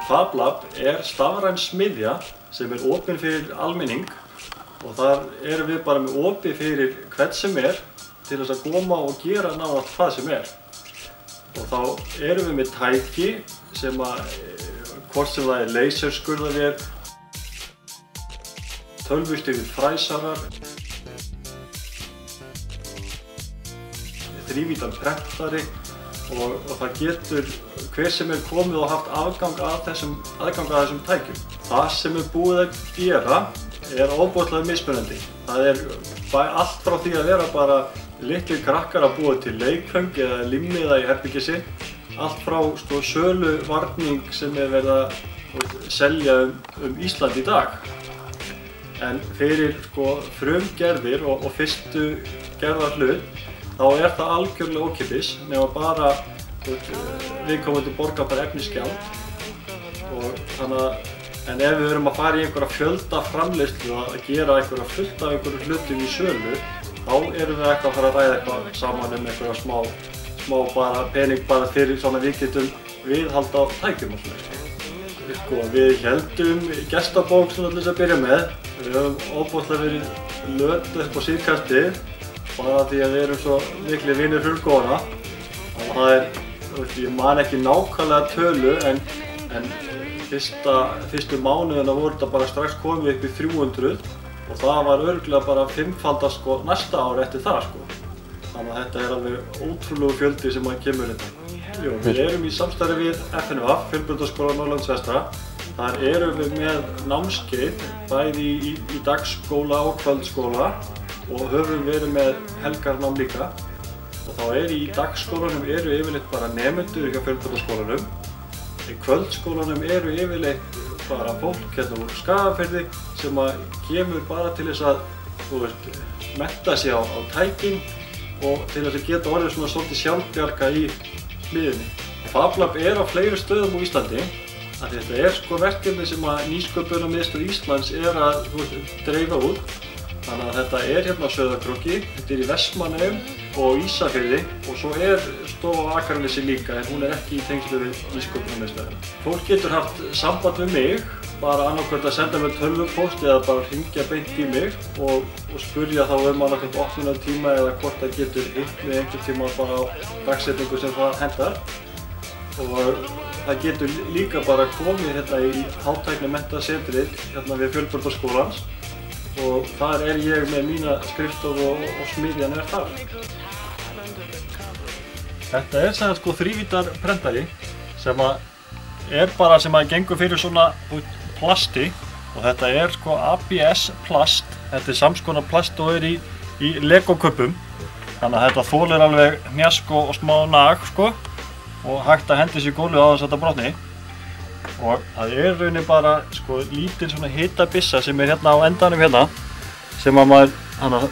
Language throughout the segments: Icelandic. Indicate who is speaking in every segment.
Speaker 1: FabLab stafræn smiðja sem opin fyrir almenning og þar erum við bara með opið fyrir hvern sem til þess að koma og gera náttúrulega hvað sem Og þá erum við með tæki sem hvort sem það laserskurðavél, tölvustýrðir fræsarar, þrívíddan prentari og það getur hver sem komið og haft aðgang að þessum tækjum. Það sem búið að gera ofboðslega mismunandi. Það allt frá því að vera bara litlir krakkar að búa til leikföng eða limmiða í herbergið sitt, allt frá söluvarning sem verið að selja Ísland í dag. En fyrir frumgerðir og fyrstu gerðar hlut, þá það algjörlega ókeypis nema bara viðkomandi borga bara efnisgjald. En ef við erum að fara í einhverja fjöldaframleiðslu að gera einhverja fullt af einhverjum hlutum í sölu, þá erum við ekki að fara að ræða eitthvað saman einhverja smá bara pening bara fyrir svona við getum viðhald á tækjum og svona. Við héldum gestabók svona til þess að byrja með. Við höfum ofboðslega verið löt upp á síðkastið bara því að við erum svo miklir vinir fullgóðana. Ég man ekki nákvæmlega tölu en fyrstu mánuðina voru þetta bara strax komið upp í 300 og það var örugglega bara fimmfaldast næsta ár eftir það. Þannig að þetta alveg ótrúlegu fjöldi sem kemur hérna. Við erum í samstarfi við FNVA, Fjölbrautaskóla Norðurlands vestra. Þar erum við með námskeið, bæði í dagskóla og kvöldskóla og höfum verið með helgarnám líka. Og þá í dagskólanum yfirleitt bara nemendur hjá Fjölbrautaskólanum. Í kvöldskólanum yfirleitt bara fólk hérna úr Skagafirði sem kemur bara til þess að mennta sig á tækin og til þess að geta orðið svona svolítið sjálfbjarga í smiðjunni. FabLab á fleiri stöðum á Íslandi. Þetta verkefni sem Nýsköpunarmiðstöð Íslands að dreifa út. Þannig að þetta hérna á Sauðárkróki, þetta í Vestmannaeyjum og Ísafirði og svo stofa á Akranesi líka en hún ekki í tengslu við Nýsköpunarmiðstöðina. Fólk getur haft samband við mig, bara annaðhvort að senda mér tölvupóst eða bara hringja beint í mig og spurja þá annaðhvort opnunartíma eða hvort það getur hitt með einhvern tíma bara á dagsetningu sem það hentar. Og það getur líka bara komið hérna í hátæknimenntasetrið hérna við Fjölbrautaskólans og þar ég með mína skrifstofu og smiðjan þar. Þetta sem þrívíddar prentari sem gengur fyrir svona plasti og þetta ABS plast. Þetta samskonar plast og í legokuppum. Þannig að þetta þolir alveg hnjask og smá nag og hægt að hendi sér í gólfið á þess að þetta brotni. Og það rauninni bara lítil svona hitabissa sem hérna á endanum hérna sem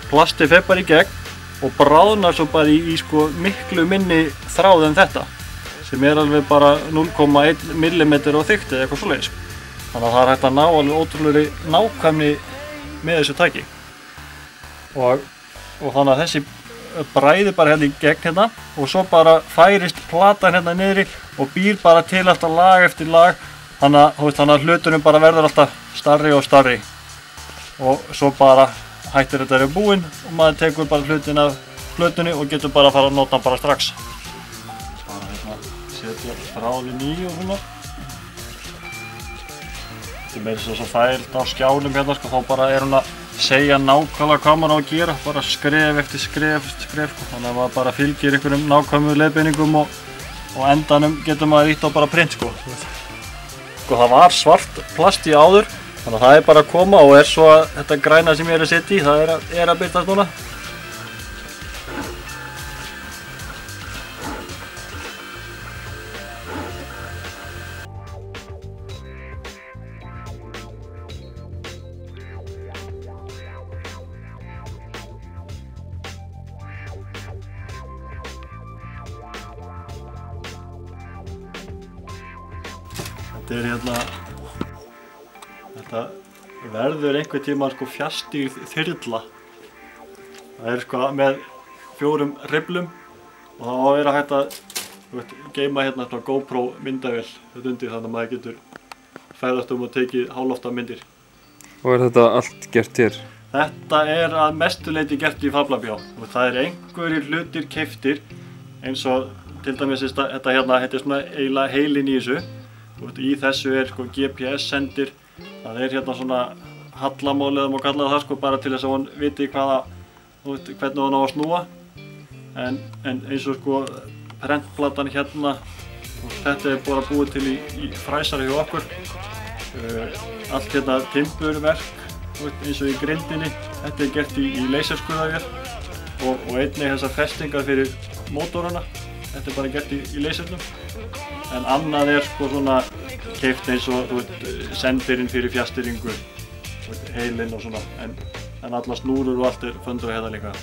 Speaker 1: plastið fer bara í gegn og bráðnar svo bara í miklu minni þráð en þetta sem alveg bara 0,1 mm á þykkt eða eitthvað svoleiðis. Þannig að það hægt að ná alveg ótrúlegri nákvæmni með þessu tæki. Og þannig að þessi bræðir bara hérna í gegn hérna og svo bara færist platan hérna niðri og býr bara til alltaf lag eftir lag. Þannig að hlutunum bara verður alltaf stærri og stærri. Og svo bara hættir þetta búinn og maður tekur bara hlutin af hlutunni og getur bara að fara að nota hann bara strax. Bara hérna setja þráðinn í og svona. Þetta meira svo þægilt á skjánum hérna þá bara hún að segja nákvæmlega hvað maður á að gera, bara skref eftir skref. Þannig að maður bara fylgir einhverjum nákvæmum leiðbeiningum og endanum getur maður ítt á bara print það var svart plast í áður, þannig að það bara að koma og svo að þetta græna sem ég að setja í, það að birtast núna. Þetta verður einhvern tíma fjarstýrð þyrla. Það með 4 rifflum og það á að vera hægt að geima hérna svona GoPro myndavél undir þannig að maður getur ferðast og tekið hálofta myndir.
Speaker 2: Og þetta allt gert hér?
Speaker 1: Þetta að mestu leyti gert í Fablabyá og það einhverjir hlutir keyptir eins og til dæmis þetta hérna, þetta svona eiginlega heilinn í þessu. Í þessu sko GPS-sendir, það hérna svona hallamálið eða má kalla það bara til þess að hún viti hvernig hún á að snúa. En eins og sko prentplatan hérna, þetta bara búið til í fræsari hjá okkur. Allt hérna timburverk eins og í grindinni, þetta gert í leyserskurðarvél og einnig þessar festingar fyrir mótorana, þetta bara gert í leysernum. En annað sko svona keypt eins og sendirinn fyrir fjastýringu, heilinn og svona, en allar snúrur og allt föndur hérna líka.